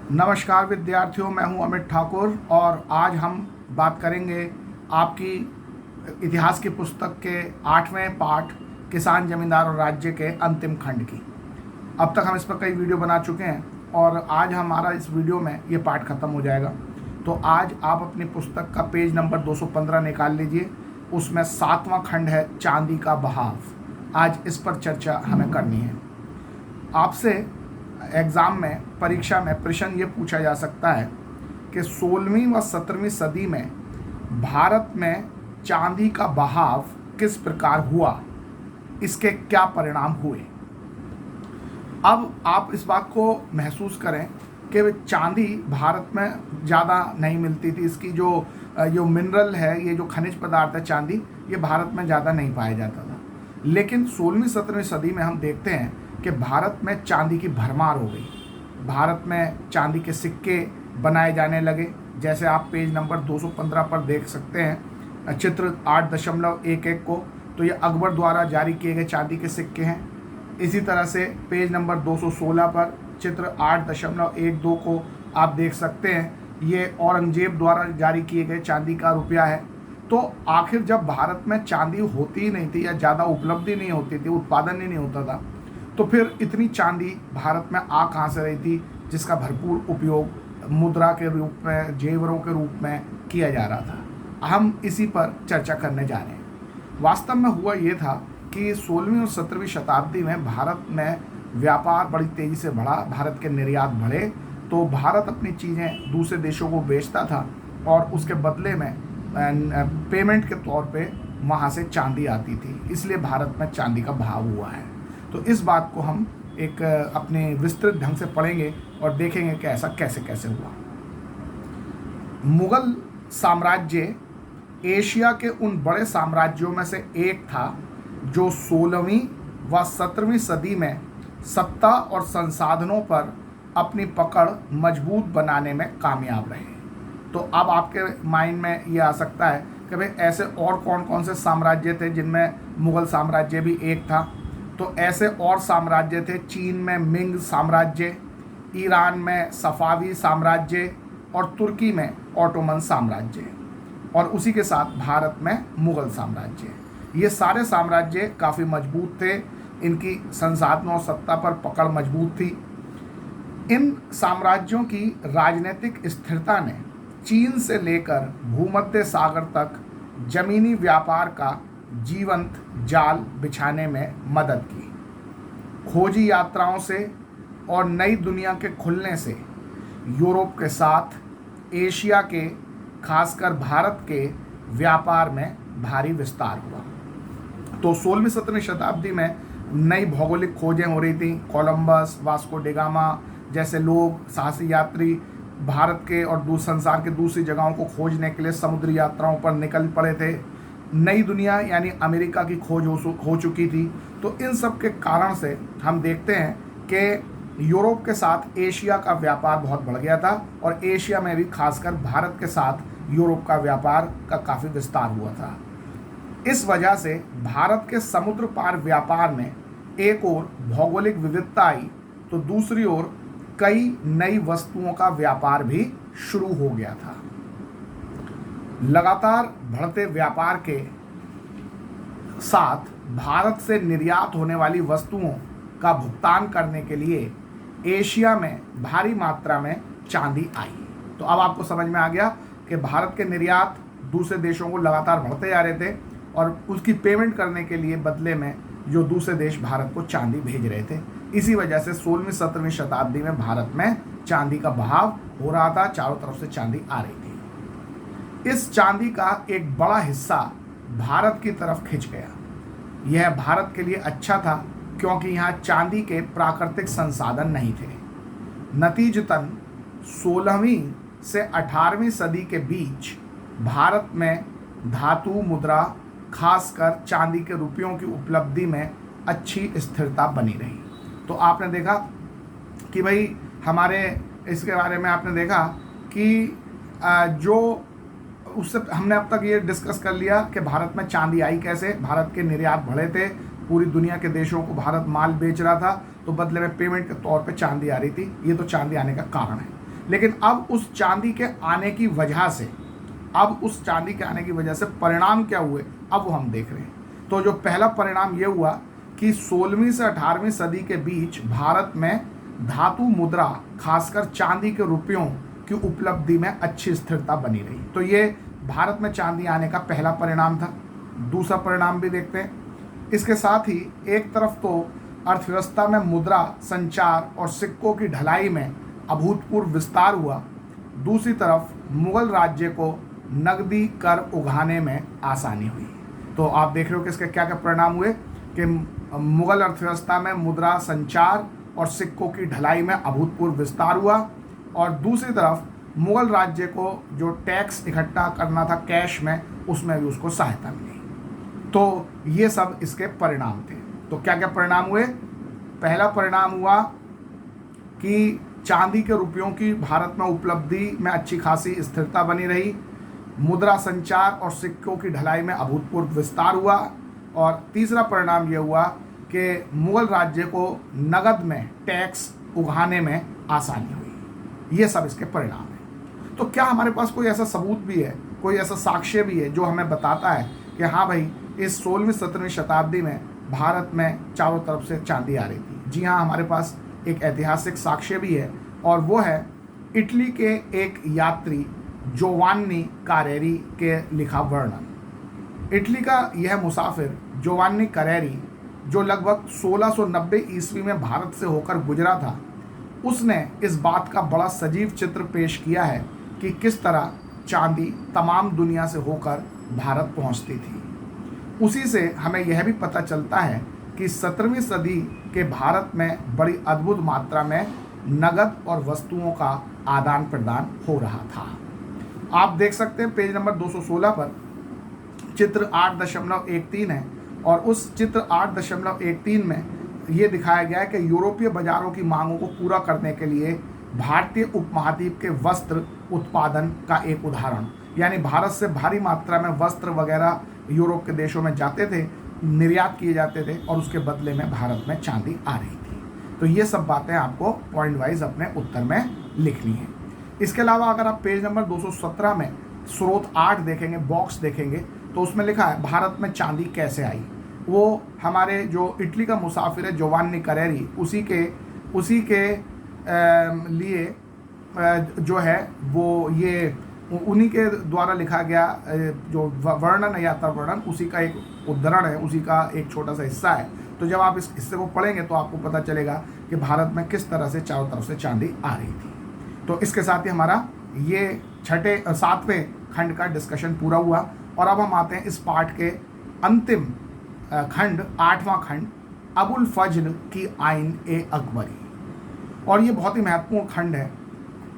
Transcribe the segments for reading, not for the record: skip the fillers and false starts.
नमस्कार विद्यार्थियों, मैं हूं अमित ठाकुर और आज हम बात करेंगे आपकी इतिहास की पुस्तक के 8वें पाठ किसान जमींदार और राज्य के अंतिम खंड की। अब तक हम इस पर कई वीडियो बना चुके हैं और आज हमारा इस वीडियो में ये पाठ ख़त्म हो जाएगा। तो आज आप अपनी पुस्तक का पेज नंबर 215 निकाल लीजिए। उसमें 7वां खंड है चांदी का बहाव। आज इस पर चर्चा हमें करनी है। आपसे एग्ज़ाम में, परीक्षा में प्रश्न ये पूछा जा सकता है कि 16वीं व 17वीं सदी में भारत में चांदी का बहाव किस प्रकार हुआ, इसके क्या परिणाम हुए। अब आप इस बात को महसूस करें कि चांदी भारत में ज़्यादा नहीं मिलती थी। इसकी जो मिनरल है, ये जो खनिज पदार्थ है चांदी, ये भारत में ज़्यादा नहीं पाया जाता था। लेकिन 16वीं 17वीं सदी में हम देखते हैं कि भारत में चांदी की भरमार हो गई। भारत में चांदी के सिक्के बनाए जाने लगे। जैसे आप पेज नंबर 215 पर देख सकते हैं चित्र 8.11 को, तो ये अकबर द्वारा जारी किए गए चांदी के सिक्के हैं। इसी तरह से पेज नंबर 216 पर चित्र 8.12 को आप देख सकते हैं, ये औरंगजेब द्वारा जारी किए गए चांदी का रुपया है। तो आखिर जब भारत में चांदी होती ही नहीं थी या ज़्यादा उपलब्धि नहीं होती थी, उत्पादन ही नहीं होता था, तो फिर इतनी चांदी भारत में आ कहाँ से रही थी जिसका भरपूर उपयोग मुद्रा के रूप में, जेवरों के रूप में किया जा रहा था। हम इसी पर चर्चा करने जा रहे हैं। वास्तव में हुआ ये था कि 16वीं और 17वीं शताब्दी में भारत में व्यापार बड़ी तेज़ी से बढ़ा, भारत के निर्यात बढ़े, तो भारत अपनी चीज़ें दूसरे देशों को बेचता था और उसके बदले में पेमेंट के तौर पे वहाँ से चांदी आती थी। इसलिए भारत में चांदी का भाव हुआ है। तो इस बात को हम एक अपने विस्तृत ढंग से पढ़ेंगे और देखेंगे कि ऐसा कैसे कैसे हुआ। मुगल साम्राज्य एशिया के उन बड़े साम्राज्यों में से एक था जो 16वीं व 17वीं सदी में सत्ता और संसाधनों पर अपनी पकड़ मजबूत बनाने में कामयाब रहे। तो अब आपके माइंड में ये आ सकता है कि भाई ऐसे और कौन कौन से साम्राज्य थे जिनमें मुगल साम्राज्य भी एक था। तो ऐसे और साम्राज्य थे, चीन में मिंग साम्राज्य, ईरान में सफावी साम्राज्य और तुर्की में ऑटोमन साम्राज्य, और उसी के साथ भारत में मुगल साम्राज्य। ये सारे साम्राज्य काफ़ी मजबूत थे, इनकी संसाधनों और सत्ता पर पकड़ मजबूत थी। इन साम्राज्यों की राजनीतिक स्थिरता ने चीन से लेकर भूमध्य सागर तक जमीनी व्यापार का जीवंत जाल बिछाने में मदद की। खोजी यात्राओं से और नई दुनिया के खुलने से यूरोप के साथ एशिया के, खासकर भारत के व्यापार में भारी विस्तार हुआ। तो 16वीं 17वीं शताब्दी में नई भौगोलिक खोजें हो रही थी। कोलंबस, वास्को डिगामा जैसे लोग, साहसी यात्री भारत के और संसार के दूसरी जगहों को खोजने के लिए समुद्री यात्राओं पर निकल पड़े थे। नई दुनिया यानी अमेरिका की खोज हो चुकी थी। तो इन सब के कारण से हम देखते हैं कि यूरोप के साथ एशिया का व्यापार बहुत बढ़ गया था और एशिया में भी खासकर भारत के साथ यूरोप का व्यापार का काफ़ी विस्तार हुआ था। इस वजह से भारत के समुद्र पार व्यापार में एक ओर भौगोलिक विविधता आई, तो दूसरी ओर कई नई वस्तुओं का व्यापार भी शुरू हो गया था। लगातार बढ़ते व्यापार के साथ भारत से निर्यात होने वाली वस्तुओं का भुगतान करने के लिए एशिया में भारी मात्रा में चांदी आई। तो अब आपको समझ में आ गया कि भारत के निर्यात दूसरे देशों को लगातार बढ़ते जा रहे थे और उसकी पेमेंट करने के लिए बदले में जो दूसरे देश भारत को चांदी भेज रहे थे। इसी वजह से 16वीं 17वीं शताब्दी में भारत में चांदी का बहाव हो रहा था, चारों तरफ से चांदी आ रही थी। इस चांदी का एक बड़ा हिस्सा भारत की तरफ खिंच गया। यह भारत के लिए अच्छा था क्योंकि यहाँ चांदी के प्राकृतिक संसाधन नहीं थे। नतीजतन 16वीं से 18वीं सदी के बीच भारत में धातु मुद्रा, खासकर चांदी के रुपयों की उपलब्धि में अच्छी स्थिरता बनी रही। तो आपने देखा कि भाई हमारे इसके बारे में आपने देखा कि जो उससे हमने अब तक ये डिस्कस कर लिया कि भारत में चांदी आई कैसे। भारत के निर्यात बढ़े थे, पूरी दुनिया के देशों को भारत माल बेच रहा था, तो बदले में पेमेंट के तौर पे चांदी आ रही थी। ये तो चांदी आने का कारण है। लेकिन अब उस चांदी के आने की वजह से, परिणाम क्या हुए अब वो हम देख रहे हैं। तो जो पहला परिणाम ये हुआ कि 16वीं से 18वीं सदी के बीच भारत में धातु मुद्रा, खासकर चांदी के रुपयों की उपलब्धि में अच्छी स्थिरता बनी रही। तो ये भारत में चांदी आने का पहला परिणाम था। दूसरा परिणाम भी देखते हैं। इसके साथ ही एक तरफ तो अर्थव्यवस्था में मुद्रा, संचार और सिक्कों की ढलाई में अभूतपूर्व विस्तार हुआ, दूसरी तरफ मुगल राज्य को नकदी कर उगाने में आसानी हुई। तो आप देख रहे हो कि इसके क्या क्या परिणाम हुए कि मुगल अर्थव्यवस्था में मुद्रा, संचार और सिक्कों की ढलाई में अभूतपूर्व विस्तार हुआ, और दूसरी तरफ मुगल राज्य को जो टैक्स इकट्ठा करना था कैश में, उसमें भी उसको सहायता मिली। तो ये सब इसके परिणाम थे। तो क्या क्या परिणाम हुए? पहला परिणाम हुआ कि चांदी के रुपयों की भारत में उपलब्धि में अच्छी खासी स्थिरता बनी रही, मुद्रा, संचार और सिक्कों की ढलाई में अभूतपूर्व विस्तार हुआ, और तीसरा परिणाम यह हुआ कि मुगल राज्य को नगद में टैक्स उगाने में आसानी हुई। ये सब इसके परिणाम हैं। तो क्या हमारे पास कोई ऐसा सबूत भी है, कोई ऐसा साक्ष्य भी है जो हमें बताता है कि हाँ भाई, इस 16वीं-17वीं शताब्दी में भारत में चारों तरफ से चांदी आ रही थी? जी हाँ, हमारे पास एक ऐतिहासिक साक्ष्य भी है, और वो है इटली के एक यात्री जोवान्नी कारेरी के लिखा वर्णन। इटली का यह मुसाफिर जोवान्नी कारेरी, जो लगभग 1690 ईस्वी में भारत से होकर गुजरा था, उसने इस बात का बड़ा सजीव चित्र पेश किया है कि किस तरह चांदी तमाम दुनिया से होकर भारत पहुंचती थी। उसी से हमें यह भी पता चलता है कि 17वीं सदी के भारत में बड़ी अद्भुत मात्रा में नगद और वस्तुओं का आदान प्रदान हो रहा था। आप देख सकते हैं पेज नंबर 216 पर चित्र 8.13 है, और उस चित्र 8.13 में ये दिखाया गया है कि यूरोपीय बाजारों की मांगों को पूरा करने के लिए भारतीय उपमहाद्वीप के वस्त्र उत्पादन का एक उदाहरण, यानी भारत से भारी मात्रा में वस्त्र वगैरह यूरोप के देशों में जाते थे, निर्यात किए जाते थे, और उसके बदले में भारत में चांदी आ रही थी। तो ये सब बातें आपको पॉइंट वाइज अपने उत्तर में लिखनी है। इसके अलावा अगर आप पेज नंबर 217 में स्रोत 8 देखेंगे, बॉक्स देखेंगे, तो उसमें लिखा है भारत में चांदी कैसे आई। वो हमारे जो इटली का मुसाफिर है जोवान्नी कारेरी, उसी के लिए जो है वो ये उन्हीं के द्वारा लिखा गया जो वर्णन है, यात्रा वर्णन, उसी का एक उद्धरण है, उसी का एक छोटा सा हिस्सा है। तो जब आप इस हिस्से को पढ़ेंगे तो आपको पता चलेगा कि भारत में किस तरह से चारों तरफ से चांदी आ रही थी। तो इसके साथ ही हमारा ये 7वें खंड का डिस्कशन पूरा हुआ, और अब हम आते हैं इस पाठ के अंतिम खंड, 8वां खंड, अबुल फजल की आइन ए अकबरी। और ये बहुत ही महत्वपूर्ण खंड है,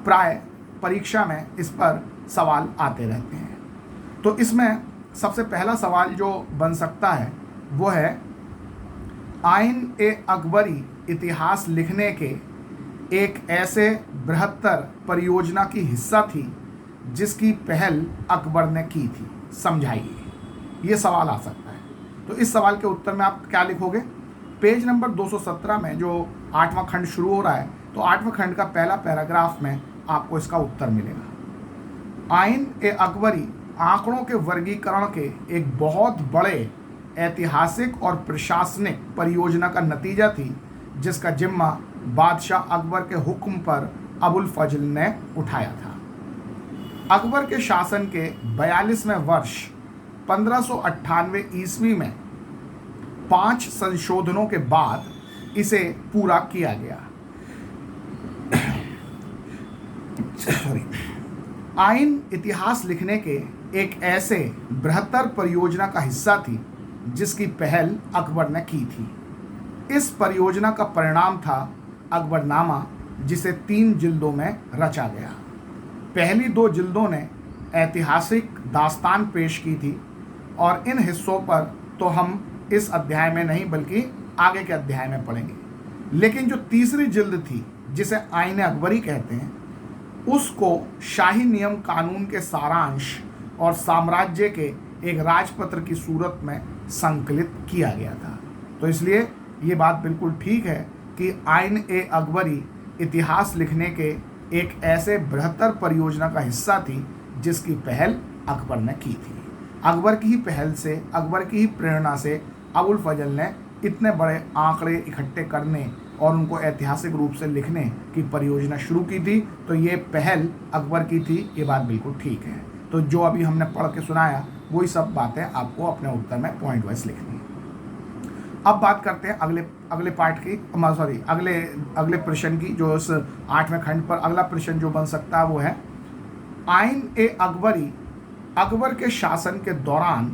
प्राय परीक्षा में इस पर सवाल आते रहते हैं। तो इसमें सबसे पहला सवाल जो बन सकता है वो है, आइन ए अकबरी इतिहास लिखने के एक ऐसे बृहत्तर परियोजना की हिस्सा थी जिसकी पहल अकबर ने की थी, समझाइए। ये सवाल आ सकता है। तो इस सवाल के उत्तर में आप क्या लिखोगे? पेज नंबर 217 में जो 8वां खंड शुरू हो रहा है, तो 8वें खंड का पहला पैराग्राफ में आपको इसका उत्तर मिलेगा। आइन ए अकबरी आंकड़ों के वर्गीकरण के एक बहुत बड़े ऐतिहासिक और प्रशासनिक परियोजना का नतीजा थी, जिसका जिम्मा बादशाह अकबर के हुक्म पर अबुल फजल ने उठाया था। अकबर के शासन के 42वें वर्ष 1598 ईस्वी में 5 संशोधनों के बाद इसे पूरा किया गया। आइन इतिहास लिखने के एक ऐसे बृहत्तर परियोजना का हिस्सा थी जिसकी पहल अकबर ने की थी। इस परियोजना का परिणाम था अकबरनामा, जिसे 3 जिल्दों में रचा गया। पहली 2 जिल्दों ने ऐतिहासिक दास्तान पेश की थी, और इन हिस्सों पर तो हम इस अध्याय में नहीं बल्कि आगे के अध्याय में पढ़ेंगे। लेकिन जो तीसरी जिल्द थी, जिसे आइन अकबरी कहते हैं, उसको शाही नियम कानून के सारांश और साम्राज्य के एक राजपत्र की सूरत में संकलित किया गया था। तो इसलिए ये बात बिल्कुल ठीक है कि आइन ए अकबरी इतिहास लिखने के एक ऐसे बृहत्तर परियोजना का हिस्सा थी जिसकी पहल अकबर ने की थी। अकबर की ही पहल से, अकबर की ही प्रेरणा से अबुल फजल ने इतने बड़े आंकड़े इकट्ठे करने और उनको ऐतिहासिक रूप से लिखने की परियोजना शुरू की थी। तो ये पहल अकबर की थी, ये बात बिल्कुल ठीक है। तो जो अभी हमने पढ़ के सुनाया वही सब बातें आपको अपने उत्तर में पॉइंट वाइज लिखनी है। अब बात करते हैं अगले पार्ट की, अगले प्रश्न की, जो इस 8वें खंड पर अगला प्रश्न जो बन सकता है वो है आइन ए अकबरी अकबर के शासन के दौरान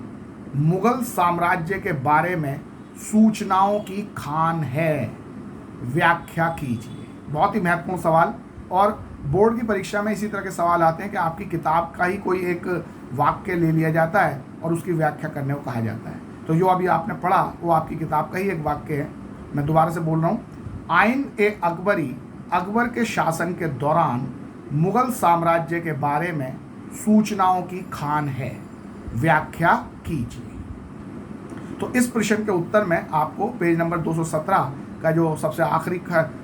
मुगल साम्राज्य के बारे में सूचनाओं की खान है, व्याख्या कीजिए। बहुत ही महत्वपूर्ण सवाल, और बोर्ड की परीक्षा में इसी तरह के सवाल आते हैं कि आपकी किताब का ही कोई एक वाक्य ले लिया जाता है और उसकी व्याख्या करने को कहा जाता है। तो जो अभी आपने पढ़ा वो आपकी किताब का ही एक वाक्य है। मैं दोबारा से बोल रहा हूँ, आइन ए अकबरी अकबर के शासन के दौरान मुगल साम्राज्य के बारे में सूचनाओं की खान है, व्याख्या कीजिए। तो इस प्रश्न के उत्तर में आपको पेज नंबर 217 का जो सबसे आखिरी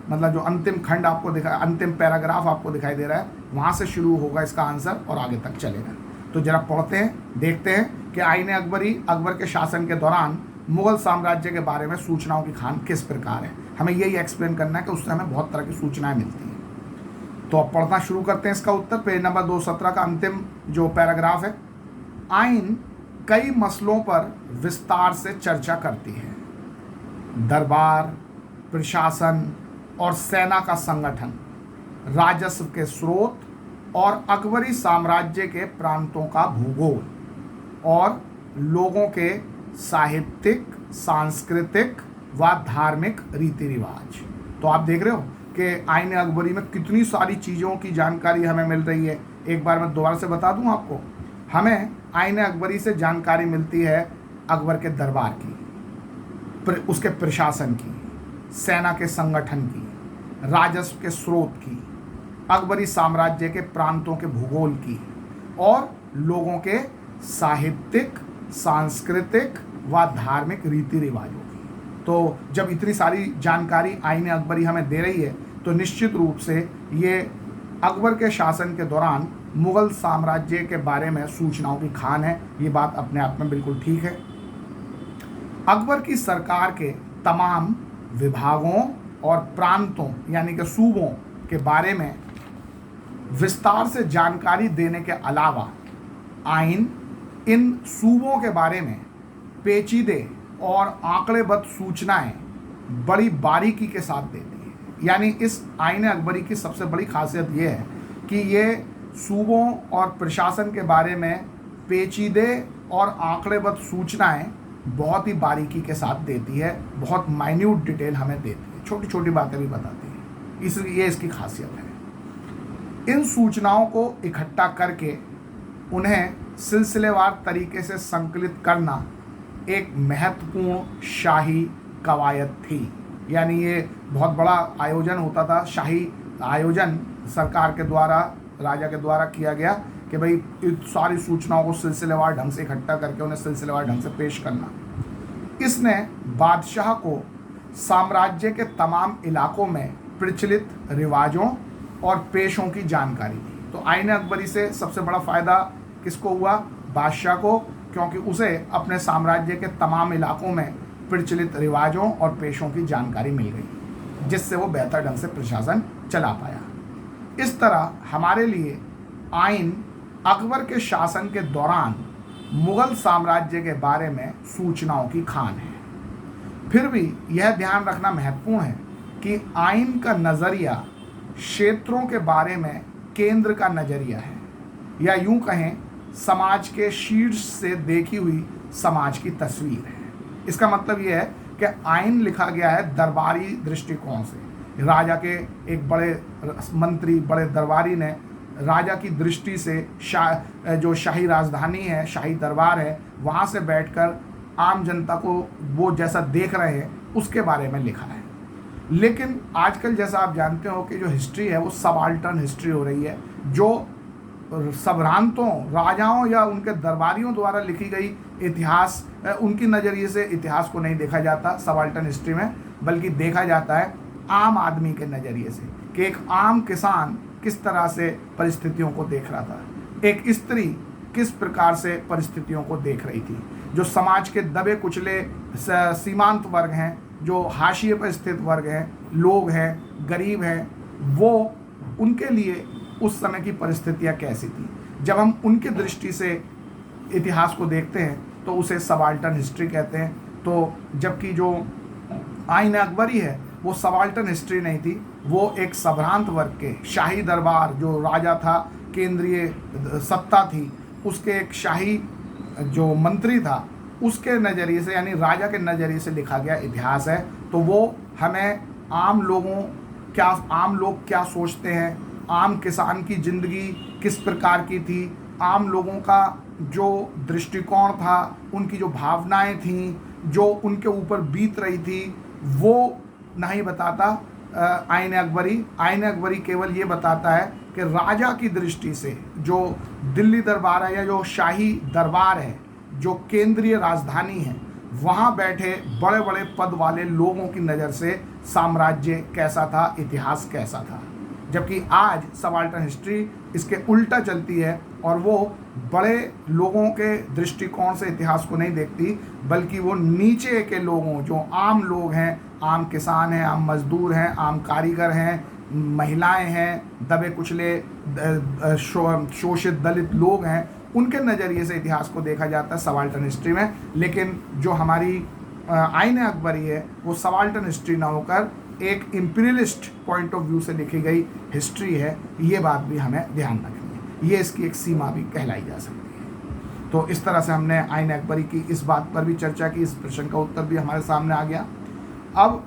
मतलब जो अंतिम खंड आपको अंतिम पैराग्राफ आपको दिखाई दे रहा है, वहाँ से शुरू होगा इसका आंसर और आगे तक चलेगा। तो जरा पढ़ते हैं, देखते हैं कि आइन अकबरी अकबर के शासन के दौरान मुगल साम्राज्य के बारे में सूचनाओं की खान किस प्रकार है। हमें यही एक्सप्लेन करना है कि उससे हमें बहुत तरह की सूचनाएं मिलती हैं। तो अब पढ़ना शुरू करते हैं इसका उत्तर। पेज नंबर 217 का अंतिम जो पैराग्राफ है, आइन कई मसलों पर विस्तार से चर्चा करती है। दरबार, प्रशासन और सेना का संगठन, राजस्व के स्रोत और अकबरी साम्राज्य के प्रांतों का भूगोल और लोगों के साहित्यिक, सांस्कृतिक व धार्मिक रीति रिवाज। तो आप देख रहे हो कि आइन अकबरी में कितनी सारी चीज़ों की जानकारी हमें मिल रही है। एक बार मैं दोबारा से बता दूं आपको, हमें आइन अकबरी से जानकारी मिलती है अकबर के दरबार की, उसके प्रशासन की, सेना के संगठन की, राजस्व के स्रोत की, अकबरी साम्राज्य के प्रांतों के भूगोल की और लोगों के साहित्यिक, सांस्कृतिक व धार्मिक रीति रिवाजों की। तो जब इतनी सारी जानकारी आइन अकबरी हमें दे रही है तो निश्चित रूप से ये अकबर के शासन के दौरान मुगल साम्राज्य के बारे में सूचनाओं की खान है। ये बात अपने आप में बिल्कुल ठीक है। अकबर की सरकार के तमाम विभागों और प्रांतों यानी कि सूबों के बारे में विस्तार से जानकारी देने के अलावा आइन इन सूबों के बारे में पेचीदे और आंकड़ेबद्ध सूचनाएं बड़ी बारीकी के साथ देती है। यानी इस आइन अकबरी की सबसे बड़ी खासियत यह है कि ये सूबों और प्रशासन के बारे में पेचीदे और आंकड़ेबद्ध सूचनाएं बहुत ही बारीकी के साथ देती है, बहुत माइन्यूट डिटेल हमें देती है, छोटी छोटी बातें भी बताती है। इसलिए ये इसकी खासियत है। इन सूचनाओं को इकट्ठा करके उन्हें सिलसिलेवार तरीके से संकलित करना एक महत्वपूर्ण शाही कवायद थी। यानी ये बहुत बड़ा आयोजन होता था, शाही आयोजन सरकार के द्वारा, राजा के द्वारा किया गया कि भाई सारी सूचनाओं को सिलसिलेवार ढंग से इकट्ठा करके उन्हें सिलसिलेवार ढंग से पेश करना। इसने बादशाह को साम्राज्य के तमाम इलाकों में प्रचलित रिवाजों और पेशों की जानकारी दी। तो आइन अकबरी से सबसे बड़ा फ़ायदा किसको हुआ? बादशाह को, क्योंकि उसे अपने साम्राज्य के तमाम इलाकों में प्रचलित रिवाजों और पेशों की जानकारी मिल गई, जिससे वो बेहतर ढंग से प्रशासन चला पाया। इस तरह हमारे लिए आइन अकबर के शासन के दौरान मुगल साम्राज्य के बारे में सूचनाओं की खान है। फिर भी यह ध्यान रखना महत्वपूर्ण है कि आइन का नज़रिया क्षेत्रों के बारे में केंद्र का नज़रिया है, या यूं कहें समाज के शीर्ष से देखी हुई समाज की तस्वीर है। इसका मतलब यह है कि आइन लिखा गया है दरबारी दृष्टिकोण से। राजा के एक बड़े मंत्री, बड़े दरबारी ने राजा की दृष्टि से जो शाही राजधानी है, शाही दरबार है, वहाँ से बैठकर आम जनता को वो जैसा देख रहे हैं उसके बारे में लिखा है। लेकिन आजकल जैसा आप जानते हो कि जो हिस्ट्री है वो सबाल्टर्न हिस्ट्री हो रही है, जो संभ्रांतों, राजाओं या उनके दरबारियों द्वारा लिखी गई इतिहास, उनकी नज़रिए से इतिहास को नहीं देखा जाता सबाल्टर्न हिस्ट्री में, बल्कि देखा जाता है आम आदमी के नज़रिए से कि एक आम किसान किस तरह से परिस्थितियों को देख रहा था, एक स्त्री किस प्रकार से परिस्थितियों को देख रही थी। जो समाज के दबे कुचले सीमांत वर्ग हैं, जो हाशिए पर स्थित वर्ग हैं, लोग हैं, गरीब हैं, वो उनके लिए उस समय की परिस्थितियाँ कैसी थी। जब हम उनकी दृष्टि से इतिहास को देखते हैं तो उसे सबाल्टर्न हिस्ट्री कहते हैं। तो जबकि जो आइन अकबरी है वो सबाल्टर्न हिस्ट्री नहीं थी, वो एक संभ्रांत वर्ग के शाही दरबार, जो राजा था, केंद्रीय सत्ता थी, उसके एक शाही जो मंत्री था, उसके नज़रिए से, यानी राजा के नज़रिए से लिखा गया इतिहास है। तो वो हमें आम लोग क्या सोचते हैं, आम किसान की ज़िंदगी किस प्रकार की थी, आम लोगों का जो दृष्टिकोण था, उनकी जो भावनाएं थीं, जो उनके ऊपर बीत रही थी, वो नहीं बताता आइन अकबरी केवल ये बताता है कि राजा की दृष्टि से जो दिल्ली दरबार है या जो शाही दरबार है, जो केंद्रीय राजधानी है, वहाँ बैठे बड़े बड़े पद वाले लोगों की नज़र से साम्राज्य कैसा था, इतिहास कैसा था। जबकि आज सबाल्टर्न हिस्ट्री इसके उल्टा चलती है और वो बड़े लोगों के दृष्टिकोण से इतिहास को नहीं देखती, बल्कि वो नीचे के लोगों, जो आम लोग हैं, आम किसान हैं, आम मजदूर हैं, आम कारीगर हैं, महिलाएं हैं, दबे कुचले शोषित दलित लोग हैं, उनके नज़रिए से इतिहास को देखा जाता है सबाल्टर्न हिस्ट्री में। लेकिन जो हमारी आइन अकबरी है वो सबाल्टर्न हिस्ट्री ना होकर एक इम्पीरियलिस्ट पॉइंट ऑफ व्यू से लिखी गई हिस्ट्री है। ये बात भी हमें ध्यान रखनी है, ये इसकी एक सीमा भी कहलाई जा सकती है। तो इस तरह से हमने आइन अकबरी की इस बात पर भी चर्चा की, इस प्रश्न का उत्तर भी हमारे सामने आ गया। अब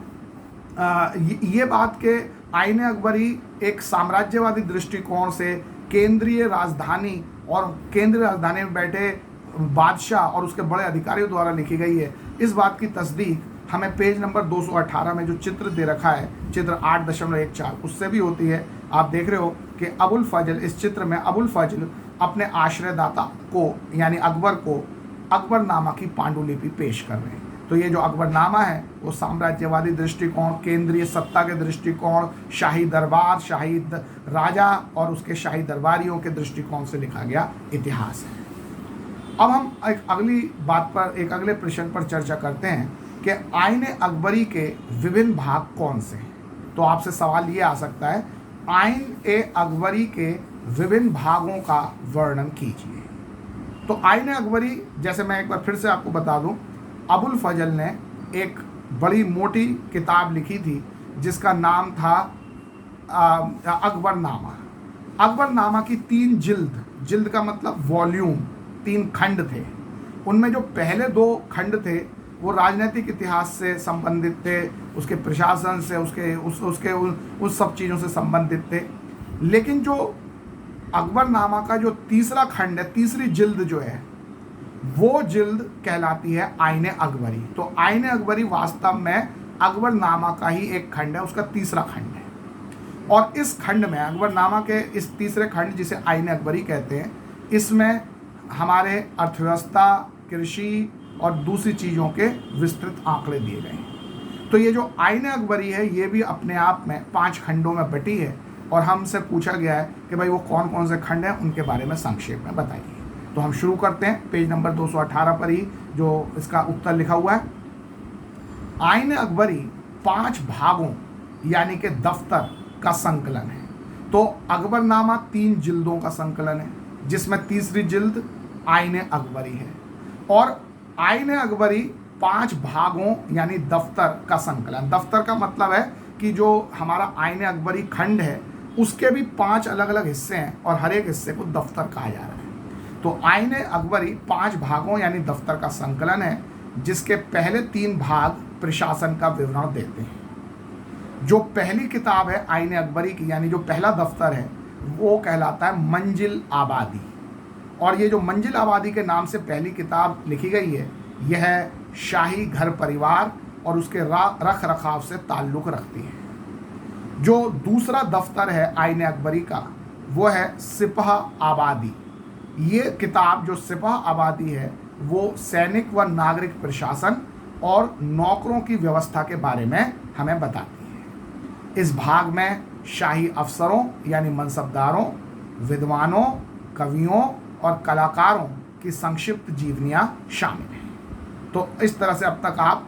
ये बात के आइन अकबरी एक साम्राज्यवादी दृष्टिकोण से केंद्रीय राजधानी और केंद्रीय राजधानी में बैठे बादशाह और उसके बड़े अधिकारियों द्वारा लिखी गई है, इस बात की तस्दीक हमें पेज नंबर 218 में जो चित्र दे रखा है, चित्र 8.14, उससे भी होती है। आप देख रहे हो कि अबुल फजल, इस चित्र में अबुल फजल अपने आश्रयदाता को यानी अकबर को अकबरनामा की पांडुलिपि पेश कर रहे हैं। तो ये जो अकबरनामा है वो साम्राज्यवादी दृष्टिकोण, केंद्रीय सत्ता के दृष्टिकोण, शाही दरबार, शाही राजा और उसके शाही दरबारियों के दृष्टिकोण से लिखा गया इतिहास है। अब हम एक अगले प्रश्न पर चर्चा करते हैं कि आइन अकबरी के विभिन्न भाग कौन से हैं। तो आपसे सवाल ये आ सकता है, आइन ए अकबरी के विभिन्न भागों का वर्णन कीजिए। तो आइन अकबरी, जैसे मैं एक बार फिर से आपको बता दूं, अबुल फजल ने एक बड़ी मोटी किताब लिखी थी जिसका नाम था अकबरनामा। अकबरनामा की 3 जिल्द का मतलब वॉल्यूम, 3 खंड थे। उनमें जो पहले 2 खंड थे वो राजनीतिक इतिहास से संबंधित थे, उसके प्रशासन से, उस सब चीज़ों से संबंधित थे। लेकिन जो अकबरनामा का जो तीसरा खंड है, तीसरी जिल्द जो है, वो जिल्द कहलाती है आइन अकबरी। तो आइन अकबरी वास्तव में अकबरनामा का ही एक खंड है, उसका तीसरा खंड है। और इस खंड में, अकबरनामा के इस तीसरे खंड जिसे आइन अकबरी कहते हैं, इसमें हमारे अर्थव्यवस्था, कृषि और दूसरी चीज़ों के विस्तृत आंकड़े दिए गए हैं। तो ये जो आइन अकबरी है ये भी अपने आप में 5 खंडों में बटी है और हमसे पूछा गया है कि भाई वो कौन कौन से खंड हैं, उनके बारे में संक्षेप में बताइए। तो हम शुरू करते हैं पेज नंबर 218 पर ही जो इसका उत्तर लिखा हुआ है। आइन अकबरी 5 भागों यानी कि दफ्तर का संकलन है। तो अकबरनामा 3 जिल्दों का संकलन है, जिसमें तीसरी जिल्द आइन अकबरी है। और आइन अकबरी 5 भागों यानी दफ्तर का संकलन। दफ्तर का मतलब है कि जो हमारा आइन अकबरी खंड है उसके भी 5 अलग अलग हिस्से हैं और हर एक हिस्से को दफ्तर कहा जा रहा है। तो आइन अकबरी 5 भागों यानी दफ्तर का संकलन है, जिसके पहले 3 भाग प्रशासन का विवरण देते हैं। जो पहली किताब है आइन अकबरी की, यानी जो पहला दफ्तर है, वो कहलाता है मंजिल आबादी। और ये जो मंजिल आबादी के नाम से पहली किताब लिखी गई है, यह शाही घर परिवार और उसके रख रखाव से ताल्लुक़ रखती है। जो दूसरा दफ्तर है आइन अकबरी का, वो है सिपह आबादी। ये किताब जो सिपह आबादी है वो सैनिक व नागरिक प्रशासन और नौकरों की व्यवस्था के बारे में हमें बताती है। इस भाग में शाही अफसरों यानी मनसबदारों, विद्वानों, कवियों और कलाकारों की संक्षिप्त जीवनियाँ शामिल हैं। तो इस तरह से अब तक आप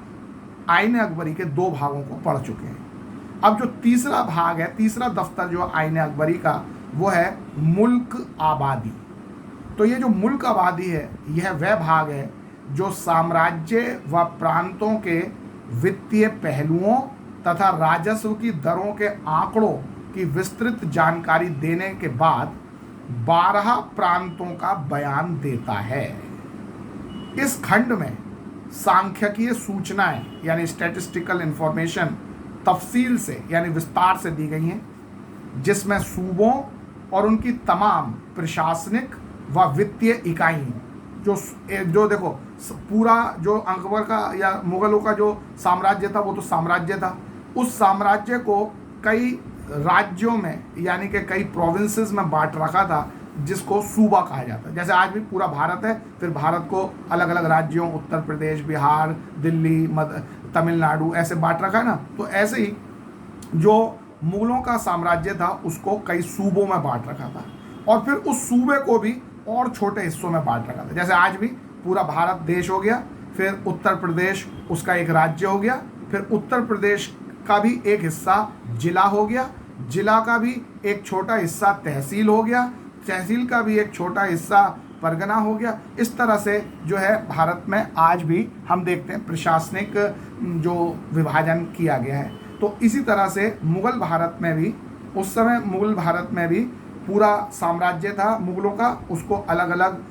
आईने अकबरी के 2 भागों को पढ़ चुके हैं। अब जो तीसरा भाग है, तीसरा दफ्तर जो आईने अकबरी का, वो है मुल्क आबादी। तो ये जो मुल्क आबादी है, यह वह भाग है जो साम्राज्य व प्रांतों के वित्तीय पहलुओं तथा राजस्व की दरों के आंकड़ों की विस्तृत जानकारी देने के बाद 12 प्रांतों का बयान देता है। इस खंड में सांख्यिकीय सूचनाएं यानी स्टैटिस्टिकल इंफॉर्मेशन तफसील से यानी विस्तार से दी गई हैं, जिसमें सूबों और उनकी तमाम प्रशासनिक व वित्तीय इकाइयों जो देखो पूरा जो अकबर का या मुगलों का जो साम्राज्य था, वो तो साम्राज्य था, उस साम्राज्य को कई राज्यों में यानी कि कई प्रोविंसेस में बांट रखा था, जिसको सूबा कहा जाता है। जैसे आज भी पूरा भारत है, फिर भारत को अलग अलग राज्यों, उत्तर प्रदेश, बिहार, दिल्ली, तमिलनाडु, ऐसे बांट रखा है ना। तो ऐसे ही जो मुगलों का साम्राज्य था, उसको कई सूबों में बांट रखा था, और फिर उस सूबे को भी और छोटे हिस्सों में बांट रखा था। जैसे आज भी पूरा भारत देश हो गया, फिर उत्तर प्रदेश उसका एक राज्य हो गया, फिर उत्तर प्रदेश का भी एक हिस्सा जिला हो गया, जिला का भी एक छोटा हिस्सा तहसील हो गया, तहसील का भी एक छोटा हिस्सा परगना हो गया। इस तरह से जो है भारत में आज भी हम देखते हैं प्रशासनिक जो विभाजन किया गया है। तो इसी तरह से मुगल भारत में भी उस समय मुगल भारत में भी पूरा साम्राज्य था मुगलों का, उसको अलग अलग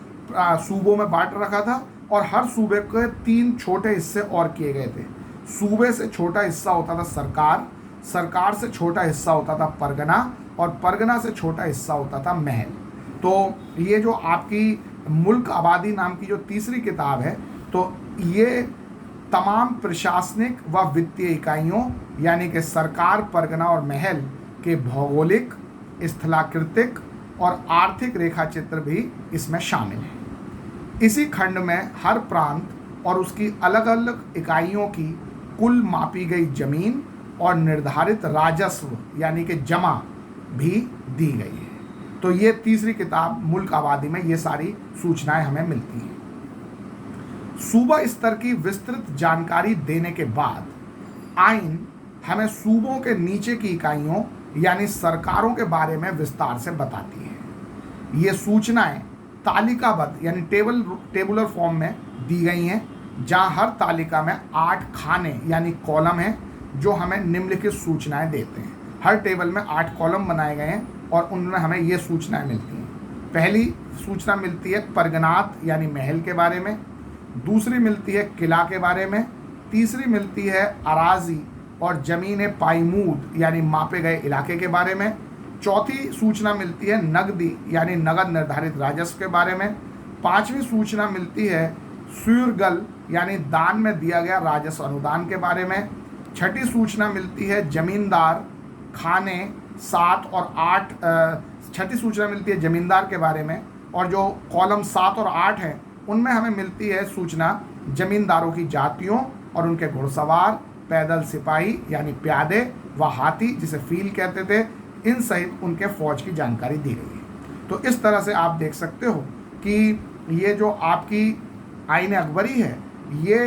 सूबों में बांट रखा था, और हर सूबे के 3 छोटे हिस्से और किए गए थे। सूबे से छोटा हिस्सा होता था सरकार, सरकार से छोटा हिस्सा होता था परगना, और परगना से छोटा हिस्सा होता था महल। तो ये जो आपकी मुल्क आबादी नाम की जो तीसरी किताब है, तो ये तमाम प्रशासनिक व वित्तीय इकाइयों यानी कि सरकार, परगना और महल के भौगोलिक, स्थलाकृतिक और आर्थिक रेखा चित्र भी इसमें शामिल है। इसी खंड में हर प्रांत और उसकी अलग अलग इकाइयों की कुल मापी गई जमीन और निर्धारित राजस्व यानी कि जमा भी दी गई है। तो ये तीसरी किताब मुल्क आबादी में ये सारी सूचनाएं हमें मिलती हैं। सूबा स्तर की विस्तृत जानकारी देने के बाद आइन हमें सूबों के नीचे की इकाइयों यानी सरकारों के बारे में विस्तार से बताती है। ये सूचनाएं तालिकाबद्ध यानी टेबुलर फॉर्म में दी गई हैं, जहां हर तालिका में 8 खाने यानी कॉलम हैं जो हमें निम्नलिखित सूचनाएं देते हैं। हर टेबल में 8 कॉलम बनाए गए हैं और उनमें हमें ये सूचनाएं मिलती हैं। पहली सूचना मिलती है परगनात यानी महल के बारे में, दूसरी मिलती है किला के बारे में, तीसरी मिलती है अराजी और ज़मीन पाईमूद यानी मापे गए इलाके के बारे में, चौथी सूचना मिलती है नगदी यानी नगद निर्धारित राजस्व के बारे में, पांचवी सूचना मिलती है सुरगल यानी दान में दिया गया राजस्व अनुदान के बारे में, छठी सूचना मिलती है जमींदार खाने 7 और 8 छठी सूचना मिलती है जमींदार के बारे में, और जो कॉलम 7 और 8 हैं उनमें हमें मिलती है सूचना जमींदारों की जातियों और उनके घुड़सवार, पैदल सिपाही यानी प्यादे व हाथी जिसे फील कहते थे, इन सहित उनके फौज की जानकारी दी गई है। तो इस तरह से आप देख सकते हो कि ये जो आपकी आईन अकबरी है, ये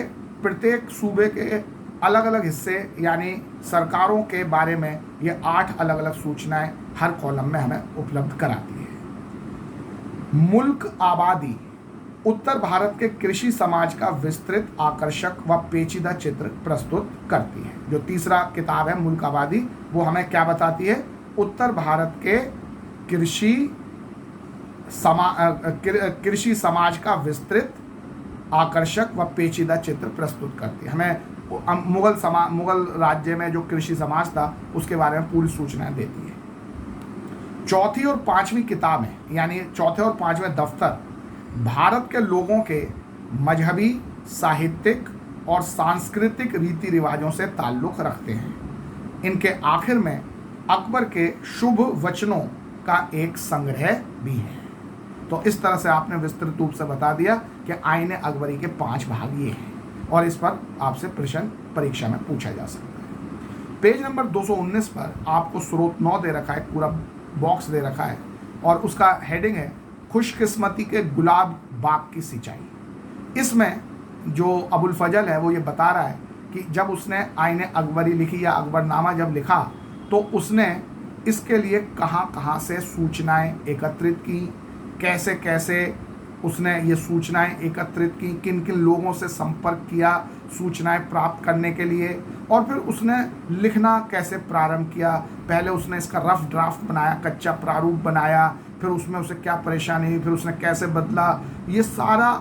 प्रत्येक सूबे के अलग अलग हिस्से यानी सरकारों के बारे में ये 8 अलग अलग सूचनाएं हर कॉलम में हमें उपलब्ध कराती है। मुल्क आबादी उत्तर भारत के कृषि समाज का विस्तृत, आकर्षक व पेचीदा चित्र प्रस्तुत करती है। जो तीसरा किताब है मुल्क आबादी, वो हमें क्या बताती है? उत्तर भारत के कृषि समाज का विस्तृत, आकर्षक व पेचीदा चित्र प्रस्तुत करती है। हमें मुगल राज्य में जो कृषि समाज था उसके बारे में पूरी सूचनाएं देती है। चौथी और पांचवी किताबें यानी चौथे और पांचवें दफ्तर भारत के लोगों के मजहबी, साहित्यिक और सांस्कृतिक रीति रिवाजों से ताल्लुक़ रखते हैं। इनके आखिर में अकबर के शुभ वचनों का एक संग्रह भी है। तो इस तरह से आपने विस्तृत रूप से बता दिया कि आईन अकबरी के 5 भाग ये हैं, और इस पर आपसे प्रश्न परीक्षा में पूछा जा सकता है। पेज नंबर 219 पर आपको स्रोत 9 दे रखा है, पूरा बॉक्स दे रखा है और उसका हेडिंग है खुशकिस्मती के गुलाब बाग की सिंचाई। इसमें जो अबुल फजल है वो ये बता रहा है कि जब उसने आईने अकबरी लिखी या अकबरनामा जब लिखा तो उसने इसके लिए कहाँ कहाँ से सूचनाएं एकत्रित की, कैसे कैसे उसने ये सूचनाएं एकत्रित की, किन किन लोगों से संपर्क किया सूचनाएं प्राप्त करने के लिए, और फिर उसने लिखना कैसे प्रारंभ किया। पहले उसने इसका रफ ड्राफ्ट बनाया, कच्चा प्रारूप बनाया, फिर उसमें उसे क्या परेशानी हुई, फिर उसने कैसे बदला। ये सारा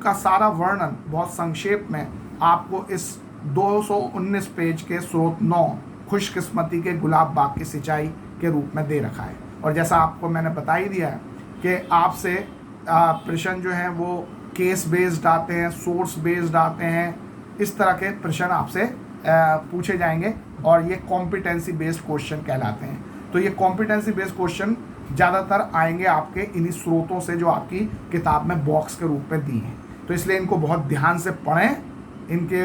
का सारा वर्णन बहुत संक्षेप में आपको इस 219 पेज के स्रोत 9 खुशकिस्मती के गुलाब बाग की सिंचाई के रूप में दे रखा है। और जैसा आपको मैंने बता ही दिया है कि आपसे प्रश्न जो हैं वो केस बेस्ड आते हैं, सोर्स बेस्ड आते हैं, इस तरह के प्रश्न आपसे पूछे जाएंगे और ये कॉम्पिटेंसी बेस्ड क्वेश्चन कहलाते हैं। तो ये कॉम्पिटेंसी बेस्ड क्वेश्चन ज़्यादातर आएंगे आपके इन्हीं स्रोतों से जो आपकी किताब में बॉक्स के रूप में दी हैं। तो इसलिए इनको बहुत ध्यान से पढ़ें, इनके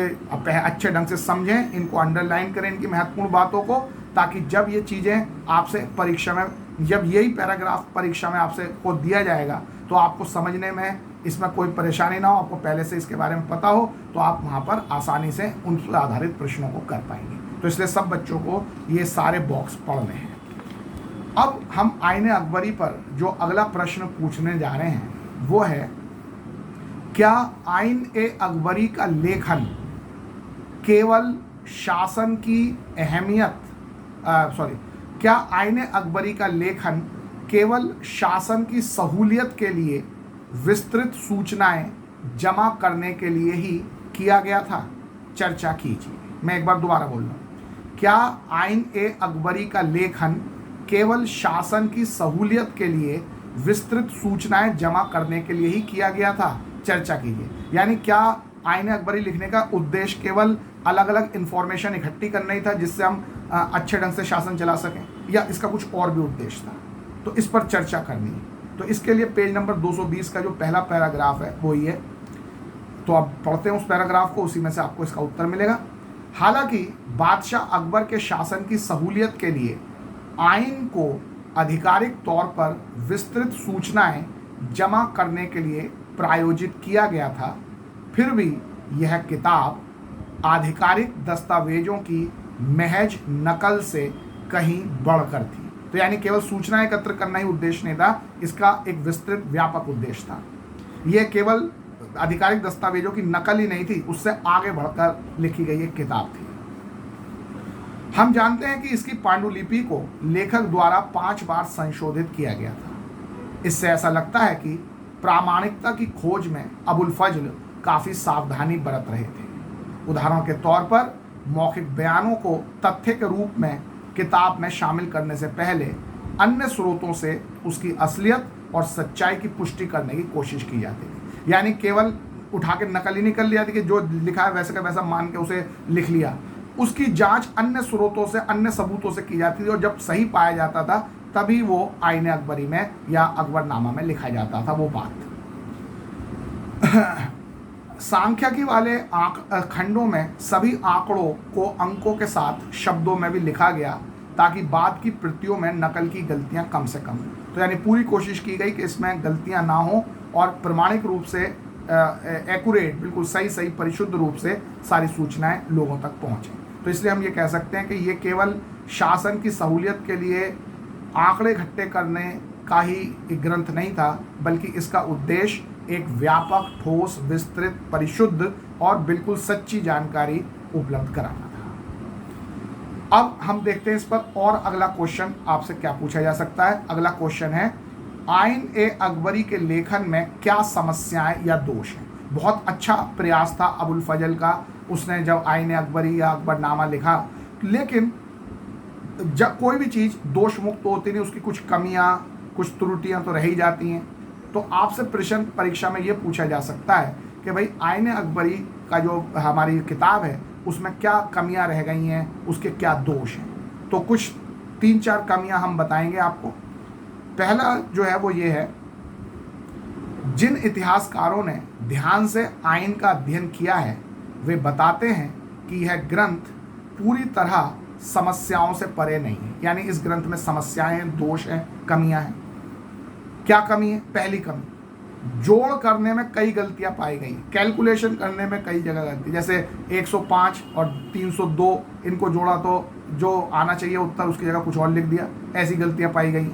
अच्छे ढंग से समझें, इनको अंडरलाइन करें इनकी महत्वपूर्ण बातों को, ताकि जब ये चीज़ें आपसे परीक्षा में, जब यही पैराग्राफ परीक्षा में आपसे को दिया जाएगा तो आपको समझने में इसमें कोई परेशानी ना हो, आपको पहले से इसके बारे में पता हो, तो आप वहाँ पर आसानी से उन पर आधारित प्रश्नों को कर पाएंगे। तो इसलिए सब बच्चों को ये सारे बॉक्स पढ़ने हैं। अब हम आईने अकबरी पर जो अगला प्रश्न पूछने जा रहे हैं वो है, क्या आइन ए अकबरी का लेखन केवल शासन की अहमियत क्या आइन ए अकबरी का लेखन केवल शासन की सहूलियत के लिए विस्तृत सूचनाएं जमा करने के लिए ही किया गया था? चर्चा कीजिए। मैं एक बार दोबारा बोल रहा हूँ, क्या आइन ए अकबरी का लेखन केवल शासन की सहूलियत के लिए विस्तृत सूचनाएं जमा करने के लिए ही किया गया था? चर्चा कीजिए। यानी क्या आईने अकबरी लिखने का उद्देश्य केवल अलग अलग इंफॉर्मेशन इकट्ठी करना ही था जिससे हम अच्छे ढंग से शासन चला सकें, या इसका कुछ और भी उद्देश्य था? तो इस पर चर्चा करनी है। तो इसके लिए पेज नंबर 220 का जो पहला पैराग्राफ है वो ही है। तो अब पढ़ते हैं उस पैराग्राफ को, उसी में से आपको इसका उत्तर मिलेगा। हालांकि बादशाह अकबर के शासन की सहूलियत के लिए आइन को आधिकारिक तौर पर विस्तृत सूचनाएं जमा करने के लिए प्रायोजित किया गया था, फिर भी यह किताब आधिकारिक दस्तावेजों की महज नकल से कहीं बढ़कर थी। तो यानी केवल सूचना एकत्र करना ही उद्देश्य नहीं था, इसका एक विस्तृत व्यापक उद्देश्य था। यह केवल आधिकारिक दस्तावेजों की नकल ही नहीं थी, उससे आगे बढ़कर लिखी गई एक किताब थी। हम जानते हैं कि इसकी पांडुलिपि को लेखक द्वारा 5 बार संशोधित किया गया था। इससे ऐसा लगता है कि प्रामाणिकता की खोज में अबुल फजल काफ़ी सावधानी बरत रहे थे। उदाहरण के तौर पर मौखिक बयानों को तथ्य के रूप में किताब में शामिल करने से पहले अन्य स्रोतों से उसकी असलियत और सच्चाई की पुष्टि करने की कोशिश की जाती थी। यानी केवल उठा के नकल ही नहीं कर लिया थी कि जो लिखा है वैसे का वैसा मान के उसे लिख लिया, उसकी जांच अन्य स्रोतों से, अन्य सबूतों से की जाती थी, और जब सही पाया जाता था तभी वो आईने अकबरी में या अकबरनामा में लिखा जाता था वो बात। सांख्यिकी वाले खंडों में सभी आंकड़ों को अंकों के साथ शब्दों में भी लिखा गया ताकि बाद की प्रतियों में नकल की गलतियां कम से कम। तो यानी पूरी कोशिश की गई कि इसमें गलतियां ना हो और प्रमाणिक रूप से एक्यूरेट, बिल्कुल सही परिशुद्ध रूप से सारी सूचनाएं लोगों तक पहुंचे। तो इसलिए हम ये कह सकते हैं कि ये केवल शासन की सहूलियत के लिए आंकड़े इकट्ठे करने का ही एक ग्रंथ नहीं था, बल्कि इसका उद्देश्य एक व्यापक, ठोस, विस्तृत, परिशुद्ध और बिल्कुल सच्ची जानकारी उपलब्ध कराना था। अब हम देखते हैं इस पर और अगला क्वेश्चन आपसे क्या पूछा जा सकता है। अगला क्वेश्चन है, आइन ए अकबरी के लेखन में क्या समस्याएं या दोष हैं? बहुत अच्छा प्रयास था अबुल फजल का, उसने जब आइन अकबरी या अकबरनामा लिखा, लेकिन जब कोई भी चीज़ दोष मुक्त होती नहीं, उसकी कुछ कमियां, कुछ त्रुटियां तो रह ही जाती हैं। तो आपसे प्रश्न परीक्षा में ये पूछा जा सकता है कि भाई आईने अकबरी का जो हमारी किताब है उसमें क्या कमियां रह गई हैं, उसके क्या दोष हैं? तो कुछ 3-4 कमियां हम बताएंगे आपको। पहला जो है वो ये है, जिन इतिहासकारों ने ध्यान से आइन का अध्ययन किया है वे बताते हैं कि यह ग्रंथ पूरी तरह समस्याओं से परे नहीं है। यानी इस ग्रंथ में समस्याएं हैं, दोष हैं, कमियां हैं। क्या कमी है? पहली कमी, जोड़ करने में कई गलतियां पाई गई, कैलकुलेशन करने में कई जगह गलती, जैसे 105 और 302 इनको जोड़ा तो जो आना चाहिए उत्तर उसकी जगह कुछ और लिख दिया, ऐसी गलतियां पाई गई।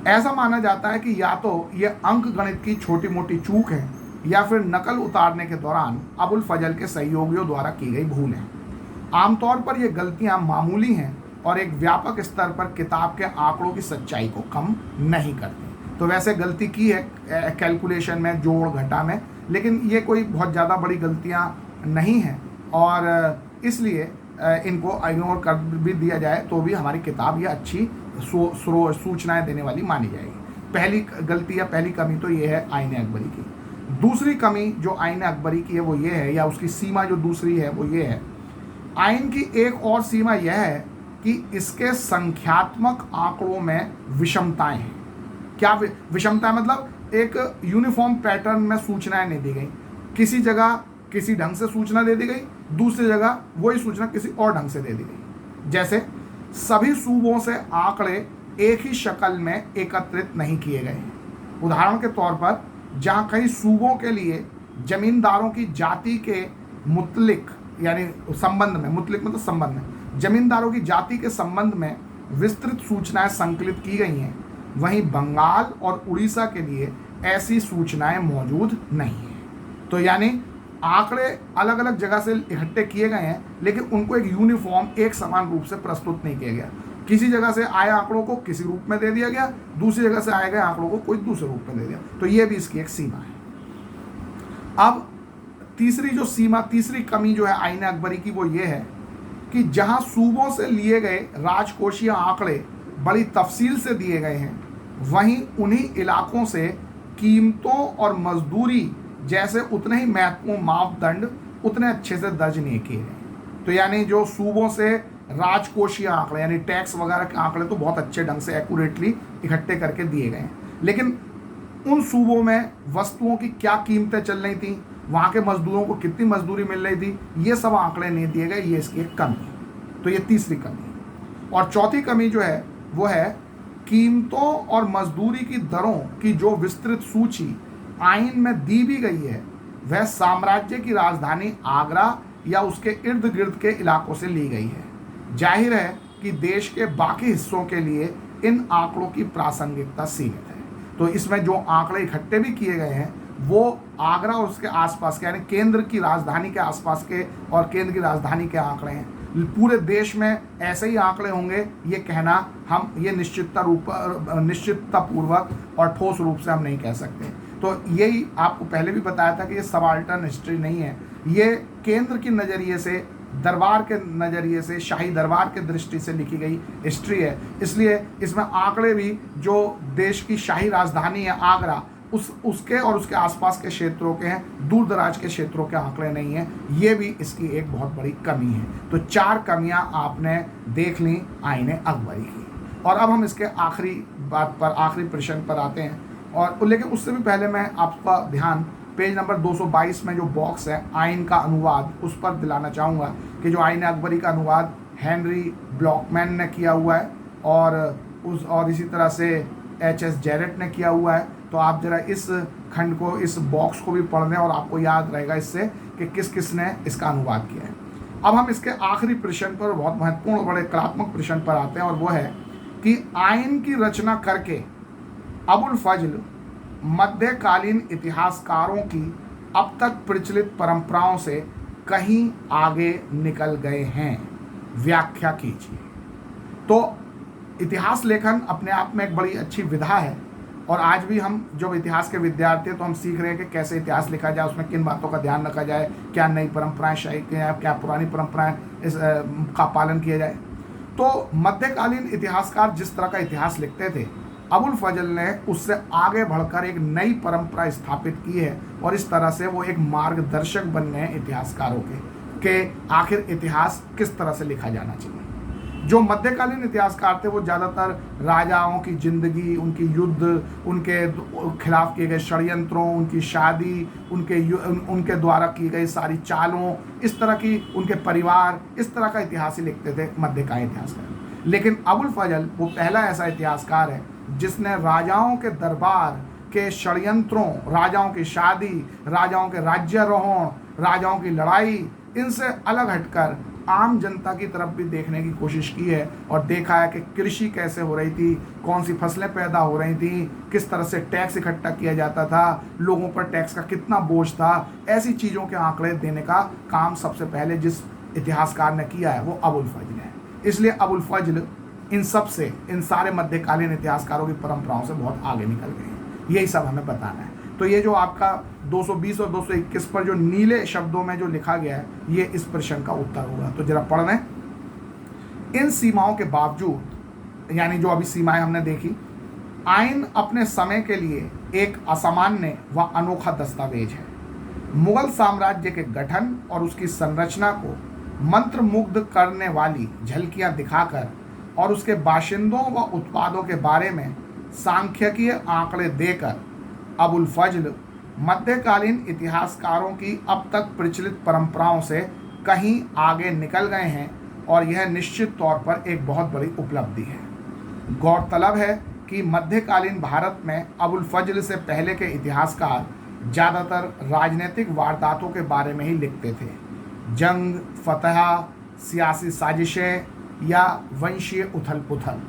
ऐसा माना जाता है कि या तो ये अंक गणित की छोटी मोटी चूक है या फिर नकल उतारने के दौरान अबुल फजल के सहयोगियों द्वारा की गई भूल है। आमतौर पर ये गलतियां मामूली हैं और एक व्यापक स्तर पर किताब के आंकड़ों की सच्चाई को कम नहीं करती। तो वैसे गलती की है कैलकुलेशन में, जोड़ घटा में, लेकिन ये कोई बहुत ज़्यादा बड़ी गलतियां नहीं हैं और इसलिए इनको इग्नोर कर भी दिया जाए तो भी हमारी किताब ये अच्छी सूचनाएं देने वाली मानी जाएगी। पहली गलती या पहली कमी तो ये है आईने अकबरी की। दूसरी कमी जो आईने अकबरी की है वो ये है, या उसकी सीमा जो दूसरी है वो ये है, आइन की एक और सीमा यह है कि इसके संख्यात्मक आंकड़ों में विषमताएं हैं। क्या विषमता? मतलब एक यूनिफॉर्म पैटर्न में सूचनाएं नहीं दी गई, किसी जगह किसी ढंग से सूचना दे दी गई, दूसरी जगह वही सूचना किसी और ढंग से दे दी गई। जैसे सभी सूबों से आंकड़े एक ही शक्ल में एकत्रित नहीं किए गए। उदाहरण के तौर पर जहां कई सूबों के लिए जमींदारों की जाति के मुतलिक यानी संबंध में, मुतलिक मतलब संबंध में, जमींदारों की जाति के संबंध में विस्तृत सूचनाएं संकलित की गई हैं, वहीं बंगाल और उड़ीसा के लिए ऐसी सूचनाएं मौजूद नहीं हैं। तो यानी आंकड़े अलग अलग जगह से इकट्ठे किए गए हैं, लेकिन उनको एक यूनिफॉर्म, एक समान रूप से प्रस्तुत नहीं किया गया। किसी जगह से आए आंकड़ों को किसी रूप में दे दिया गया, दूसरी जगह से आए गए आंकड़ों को कोई दूसरे रूप में दे दिया। तो ये भी इसकी एक सीमा है। अब तीसरी कमी जो है आईने अकबरी की वो ये है कि जहां सूबों से लिए गए राजकोषीय आंकड़े बड़ी तफसील से दिए गए हैं, वहीं उन्हीं इलाकों से कीमतों और मजदूरी जैसे उतने ही महत्वपूर्ण मापदंड उतने अच्छे से दर्ज नहीं किए गए। तो यानी जो सूबों से राजकोषीय आंकड़े यानी टैक्स वगैरह के आंकड़े तो बहुत अच्छे ढंग से एक्यूरेटली इकट्ठे करके दिए गए हैं, लेकिन उन सूबों में वस्तुओं की क्या कीमतें चल रही थी, वहाँ के मजदूरों को कितनी मजदूरी मिल रही थी, ये सब आंकड़े नहीं दिए गए। ये इसकी एक कमी है। तो ये तीसरी कमी है। और चौथी कमी जो है वो है कीमतों और मजदूरी की दरों की जो विस्तृत सूची आइन में दी भी गई है, वह साम्राज्य की राजधानी आगरा या उसके इर्द गिर्द के इलाकों से ली गई है। जाहिर है कि देश के बाकी हिस्सों के लिए इन आंकड़ों की प्रासंगिकता सीमित है। तो इसमें जो आंकड़े इकट्ठे भी किए गए हैं वो आगरा और उसके आसपास के यानी केंद्र की राजधानी के आसपास के और केंद्र की राजधानी के आंकड़े हैं। पूरे देश में ऐसे ही आंकड़े होंगे ये कहना हम ये निश्चिततापूर्वक और ठोस रूप से हम नहीं कह सकते। तो यही आपको पहले भी बताया था कि ये सबाल्टर्न हिस्ट्री नहीं है, ये केंद्र की नज़रिए से, दरबार के नज़रिए से, शाही दरबार के दृष्टि से लिखी गई हिस्ट्री है। इसलिए इसमें आंकड़े भी जो देश की शाही राजधानी है आगरा उसके और उसके आसपास के क्षेत्रों के हैं, दूर दराज के क्षेत्रों के आंकड़े नहीं हैं। ये भी इसकी एक बहुत बड़ी कमी है। तो 4 कमियां आपने देख ली आईने अकबरी की। और अब हम इसके आखिरी प्रश्न पर आते हैं। और लेकिन उससे भी पहले मैं आपका ध्यान पेज नंबर 222 में जो बॉक्स है आइन का अनुवाद उस पर दिलाना चाहूँगा कि जो आईने अकबरी का अनुवाद हेनरी ब्लॉकमैन ने किया हुआ है और इसी तरह से H.S. जैरेट ने किया हुआ है। तो आप जरा इस खंड को, इस बॉक्स को भी पढ़ लें और आपको याद रहेगा इससे कि किस किस ने इसका अनुवाद किया है। अब हम इसके आखिरी प्रश्न पर, बहुत महत्वपूर्ण और बड़े कलात्मक प्रश्न पर आते हैं और वो है कि आइन की रचना करके अबुल फजल मध्यकालीन इतिहासकारों की अब तक प्रचलित परंपराओं से कहीं आगे निकल गए हैं, व्याख्या कीजिए। तो इतिहास लेखन अपने आप में एक बड़ी अच्छी विधा है और आज भी हम जब इतिहास के विद्यार्थी हैं तो हम सीख रहे हैं कि कैसे इतिहास लिखा जाए, उसमें किन बातों का ध्यान रखा जाए, क्या नई परंपराएं शाही क्या पुरानी परंपराएं का पालन किया जाए। तो मध्यकालीन इतिहासकार जिस तरह का इतिहास लिखते थे, अबुल फजल ने उससे आगे बढ़कर एक नई परंपरा स्थापित की है और इस तरह से वो एक मार्गदर्शक बन गए इतिहासकारों के आखिर इतिहास किस तरह से लिखा जाना चाहिए। जो मध्यकालीन इतिहासकार थे वो ज़्यादातर राजाओं की जिंदगी, उनकी युद्ध, उनके खिलाफ किए गए षड्यंत्रों, उनकी शादी, उनके द्वारा की गई सारी चालों, इस तरह की, उनके परिवार, इस तरह का इतिहास ही लिखते थे मध्यकालीन इतिहासकार। लेकिन अबुल फजल वो पहला ऐसा इतिहासकार है जिसने राजाओं के दरबार के षड्यंत्रों, राजाओं की शादी, राजाओं के राज्यारोहण, राजाओं की लड़ाई, इनसे अलग हटकर आम जनता की तरफ भी देखने की कोशिश की है और देखा है कि कृषि कैसे हो रही थी, कौन सी फसलें पैदा हो रही थी, किस तरह से टैक्स इकट्ठा किया जाता था, लोगों पर टैक्स का कितना बोझ था। ऐसी चीज़ों के आंकड़े देने का काम सबसे पहले जिस इतिहासकार ने किया है वो अबुल फजल है। इसलिए अबुल फजल इन सब से, इन सारे मध्यकालीन इतिहासकारों की परंपराओं से बहुत आगे निकल गए हैं। यही सब हमें बताना है। तो ये जो आपका 220 और 221 पर जो नीले शब्दों में जो लिखा गया है, ये इस प्रश्न का उत्तर होगा। तो जरा पढ़ लें। इन सीमाओं के बावजूद, यानी जो अभी सीमाएं हमने देखी, आइन अपने समय के लिए एक असामान्य व अनोखा दस्तावेज है। मुगल साम्राज्य के गठन और उसकी संरचना को मंत्रमुग्ध करने वाली झलकियां दिखाकर और उसके बाशिंदों व उत्पादों के बारे में सांख्यिकीय आंकड़े देकर अबुल फजल मध्यकालीन इतिहासकारों की अब तक प्रचलित परंपराओं से कहीं आगे निकल गए हैं और यह निश्चित तौर पर एक बहुत बड़ी उपलब्धि है। गौरतलब है कि मध्यकालीन भारत में अबुल फजल से पहले के इतिहासकार ज़्यादातर राजनीतिक वारदातों के बारे में ही लिखते थे। जंग, फतह, सियासी साजिशें या वंशीय उथल पुथल।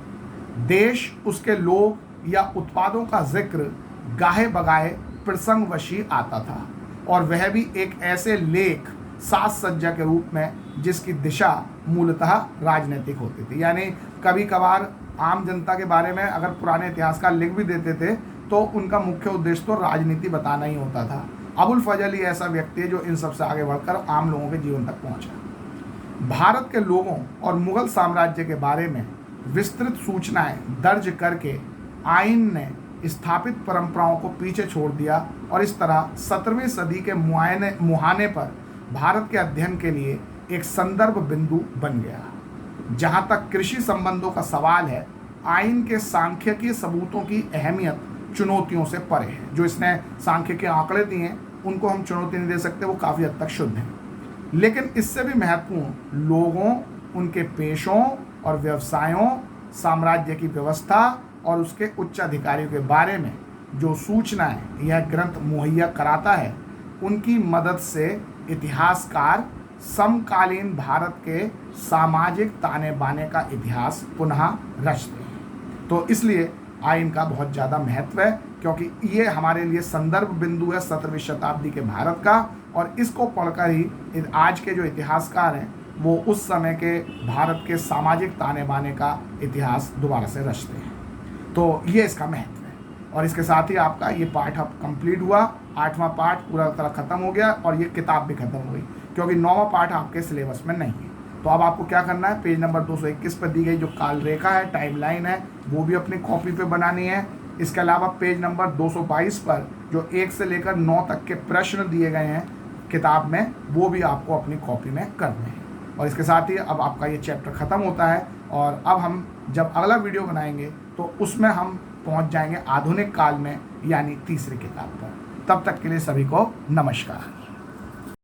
देश, उसके लोग या उत्पादों का जिक्र गाहे बगाहे प्रसंगवशी आता था और वह भी एक ऐसे लेख साज सज्जा के रूप में जिसकी दिशा मूलतः राजनीतिक होती थी। यानी कभी कभार आम जनता के बारे में अगर पुराने इतिहासकार लिख भी देते थे तो उनका मुख्य उद्देश्य तो राजनीति बताना ही होता था। अबुल फजल ही ऐसा व्यक्ति है जो इन सबसे आगे बढ़कर आम लोगों के जीवन तक पहुंचा। भारत के लोगों और मुगल साम्राज्य के बारे में विस्तृत सूचनाएं दर्ज करके आइन ने स्थापित परंपराओं को पीछे छोड़ दिया और इस तरह 17वीं सदी के मुहाने पर भारत के अध्ययन के लिए एक संदर्भ बिंदु बन गया। जहां तक कृषि संबंधों का सवाल है, आइन के सांख्यिकीय सबूतों की अहमियत चुनौतियों से परे है। जो इसने सांख्यिकीय आंकड़े दिए हैं उनको हम चुनौती नहीं दे सकते, वो काफ़ी हद तक शुद्ध हैं। लेकिन इससे भी महत्वपूर्ण लोगों, उनके पेशों और व्यवसायों, साम्राज्य की व्यवस्था और उसके उच्च अधिकारियों के बारे में जो सूचनाएं यह ग्रंथ मुहैया कराता है, उनकी मदद से इतिहासकार समकालीन भारत के सामाजिक ताने बाने का इतिहास पुनः रचते हैं। तो इसलिए आइन का बहुत ज़्यादा महत्व है, क्योंकि ये हमारे लिए संदर्भ बिंदु है 17वीं शताब्दी के भारत का, और इसको पढ़कर ही आज के जो इतिहासकार हैं वो उस समय के भारत के सामाजिक ताने बाने का इतिहास दोबारा से रचते हैं। तो ये इसका महत्व है। और इसके साथ ही आपका ये पाठ अब कंप्लीट हुआ। 8वां पाठ पूरा तरह खत्म हो गया और ये किताब भी खत्म हो गई, क्योंकि 9वां पाठ आपके सिलेबस में नहीं है। तो अब आपको क्या करना है, पेज नंबर 221 पर दी गई जो काल रेखा है, टाइमलाइन है, वो भी अपनी कॉपी पे बनानी है। इसके अलावा पेज नंबर 222 पर जो 1 से लेकर 9 तक के प्रश्न दिए गए हैं किताब में, वो भी आपको अपनी कॉपी में करने हैं। और इसके साथ ही अब आपका ये चैप्टर ख़त्म होता है और अब हम जब अगला वीडियो बनाएंगे तो उसमें हम पहुंच जाएंगे आधुनिक काल में, यानी तीसरी किताब पर। तब तक के लिए सभी को नमस्कार।